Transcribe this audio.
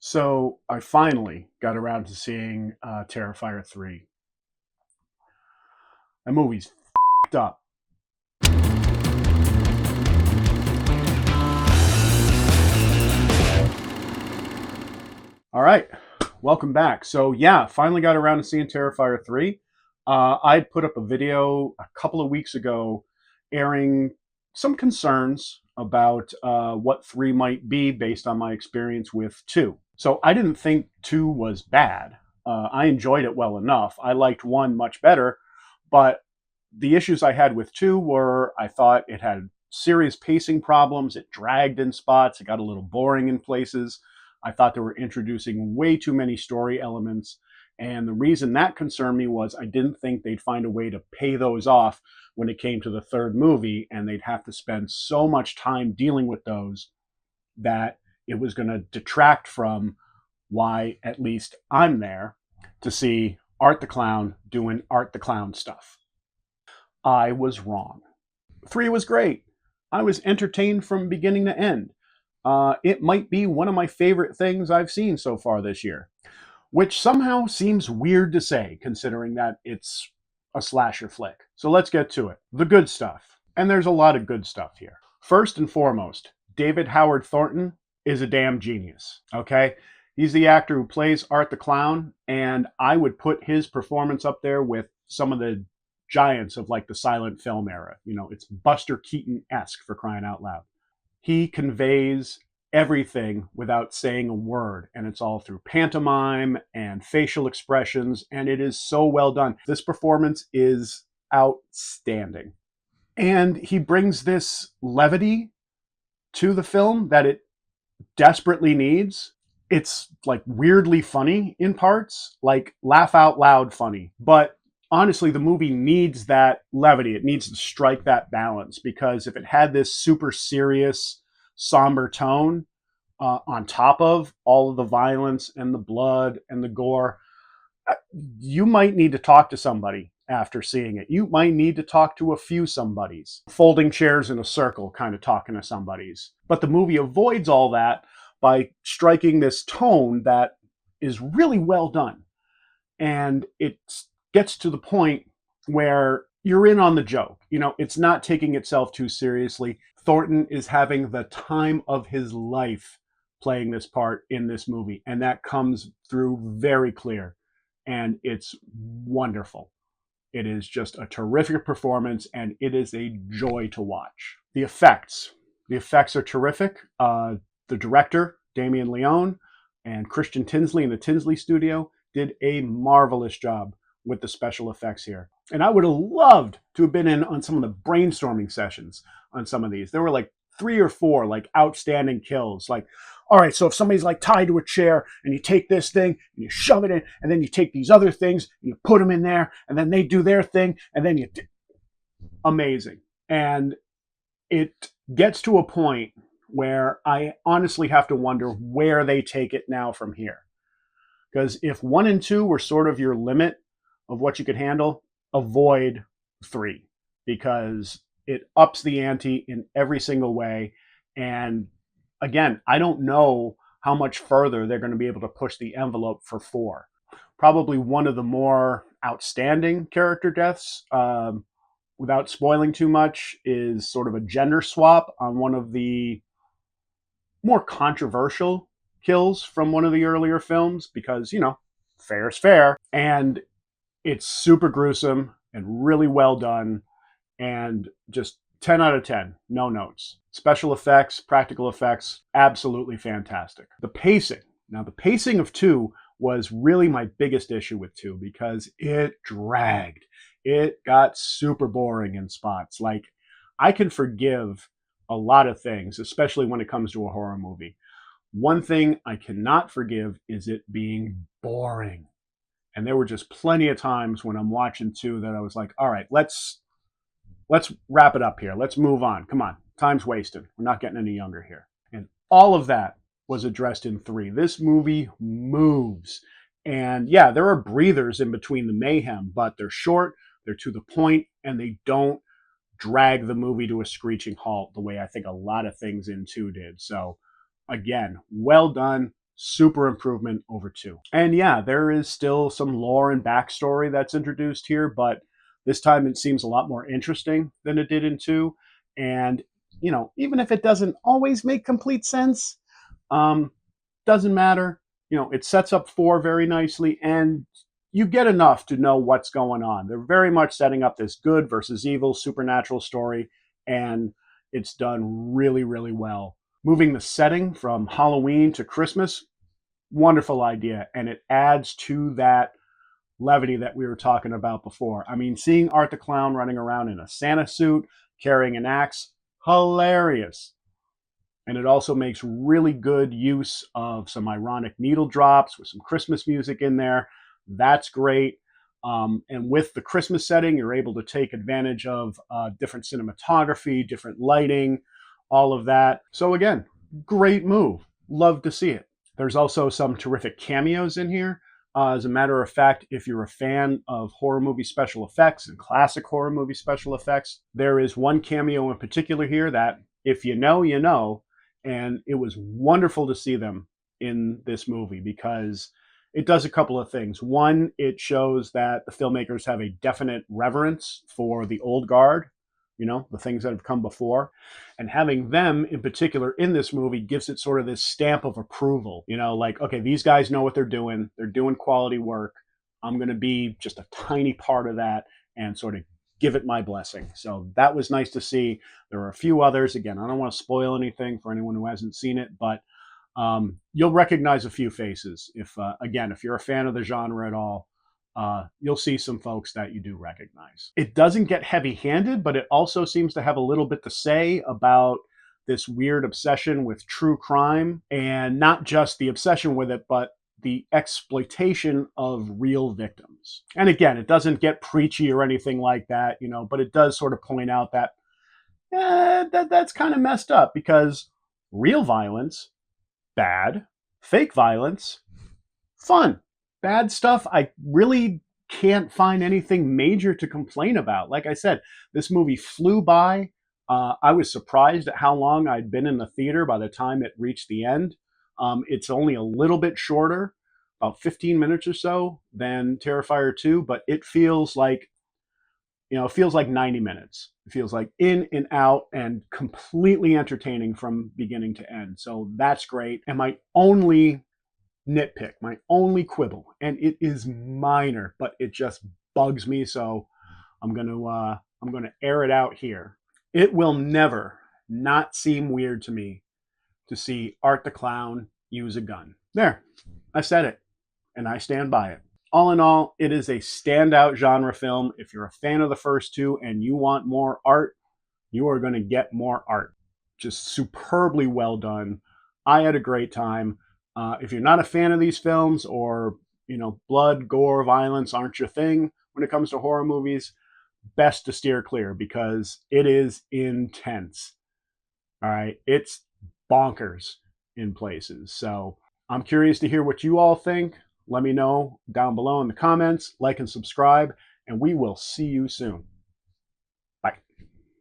So I finally got around to seeing Terrifier 3. That movie's f***ed up. All right, welcome back. So yeah, finally got around to seeing Terrifier 3. I put up a video a couple of weeks ago airing some concerns about what 3 might be based on my experience with 2. So I didn't think 2 was bad. I enjoyed it well enough. I liked 1 much better, but the issues I had with 2 were I thought it had serious pacing problems. It dragged in spots. It got a little boring in places. I thought they were introducing way too many story elements. And the reason that concerned me was I didn't think they'd find a way to pay those off when it came to the third movie, and they'd have to spend so much time dealing with those that it was going to detract from why at least I'm there to see Art the Clown doing Art the Clown stuff. I was wrong. 3 was great. I was entertained from beginning to end. It might be one of my favorite things I've seen so far this year, which somehow seems weird to say considering that it's a slasher flick. So let's get to it. The good stuff. And there's a lot of good stuff here. First and foremost, David Howard Thornton is a damn genius, okay? He's the actor who plays Art the Clown, and I would put his performance up there with some of the giants of like the silent film era. You know, it's Buster Keaton-esque, for crying out loud. He conveys everything without saying a word, and it's all through pantomime and facial expressions, and it is so well done. This performance is outstanding. And he brings this levity to the film that it desperately needs. It's like weirdly funny in parts, like laugh out loud funny, but honestly, the movie needs that levity. It needs to strike that balance, because if it had this super serious, somber tone on top of all of the violence and the blood and the gore, you might need to talk to somebody after seeing it. You might need to talk to a few somebodies, folding chairs in a circle, kind of talking to somebodies. But the movie avoids all that by striking this tone that is really well done. And it's gets to the point where you're in on the joke. You know, it's not taking itself too seriously. Thornton is having the time of his life playing this part in this movie, and that comes through very clear. And it's wonderful. It is just a terrific performance, and it is a joy to watch. The effects are terrific. The director, Damien Leone, and Christian Tinsley in the Tinsley studio did a marvelous job with the special effects here. And I would have loved to have been in on some of the brainstorming sessions on some of these. There were like 3 or 4 like outstanding kills. Like, all right, so if somebody's like tied to a chair and you take this thing and you shove it in, and then you take these other things and you put them in there, and then they do their thing, and then amazing. And it gets to a point where I honestly have to wonder where they take it now from here. Because if 1 and 2 were sort of your limit of what you could handle, avoid 3, because it ups the ante in every single way. And again, I don't know how much further they're going to be able to push the envelope for 4. Probably one of the more outstanding character deaths, without spoiling too much, is sort of a gender swap on one of the more controversial kills from one of the earlier films, because, you know, fair is fair. And it's super gruesome and really well done, and just 10 out of 10, no notes. Special effects, practical effects, absolutely fantastic. The pacing of 2 was really my biggest issue with 2, because it dragged. It got super boring in spots. Like, I can forgive a lot of things, especially when it comes to a horror movie. One thing I cannot forgive is it being boring. And there were just plenty of times when I'm watching 2 that I was like, all right, let's wrap it up here. Let's move on. Come on. Time's wasted. We're not getting any younger here. And all of that was addressed in 3. This movie moves. And yeah, there are breathers in between the mayhem, but they're short, they're to the point, and they don't drag the movie to a screeching halt the way I think a lot of things in 2 did. So again, well done, super improvement over 2. And yeah, there is still some lore and backstory that's introduced here, but this time it seems a lot more interesting than it did in 2. And, even if it doesn't always make complete sense, um, doesn't matter. It sets up 4 very nicely, and you get enough to know what's going on. They're very much setting up this good versus evil supernatural story, and it's done really, really well. Moving the setting from Halloween to Christmas, wonderful idea, and it adds to that levity that we were talking about before. I mean, seeing Art the Clown running around in a Santa suit, carrying an axe, hilarious. And it also makes really good use of some ironic needle drops with some Christmas music in there. That's great. And with the Christmas setting, you're able to take advantage of different cinematography, different lighting, all of that. So again, great move. Love to see it. There's also some terrific cameos in here. As a matter of fact, if you're a fan of horror movie special effects and classic horror movie special effects, there is one cameo in particular here that, if you know, you know. And it was wonderful to see them in this movie because it does a couple of things. One, it shows that the filmmakers have a definite reverence for the old guard, the things that have come before. And having them in particular in this movie gives it sort of this stamp of approval, like, okay, these guys know what they're doing. They're doing quality work. I'm going to be just a tiny part of that and sort of give it my blessing. So that was nice to see. There are a few others. Again, I don't want to spoil anything for anyone who hasn't seen it, but you'll recognize a few faces. If you're a fan of the genre at all, you'll see some folks that you do recognize. It doesn't get heavy-handed, but it also seems to have a little bit to say about this weird obsession with true crime, and not just the obsession with it, but the exploitation of real victims. And again, it doesn't get preachy or anything like that, but it does sort of point out that that's kind of messed up because real violence, bad. Fake violence, fun. Bad stuff, I really can't find anything major to complain about. Like I said, this movie flew by. I was surprised at how long I'd been in the theater by the time it reached the end. It's only a little bit shorter, about 15 minutes or so than Terrifier 2, but it feels like, it feels like 90 minutes. It feels like in and out and completely entertaining from beginning to end. So that's great. And my only nitpick, my only quibble, and it is minor, but it just bugs me. So I'm going to air it out here. It will never not seem weird to me to see Art the Clown use a gun. There, I said it, and I stand by it. All in all, it is a standout genre film. If you're a fan of the first 2 and you want more art, you are going to get more art. Just superbly well done. I had a great time. If you're not a fan of these films, or blood, gore, violence aren't your thing when it comes to horror movies, best to steer clear because it is intense. All right, it's bonkers in places. So I'm curious to hear what you all think. Let me know down below in the comments. Like and subscribe, and we will see you soon.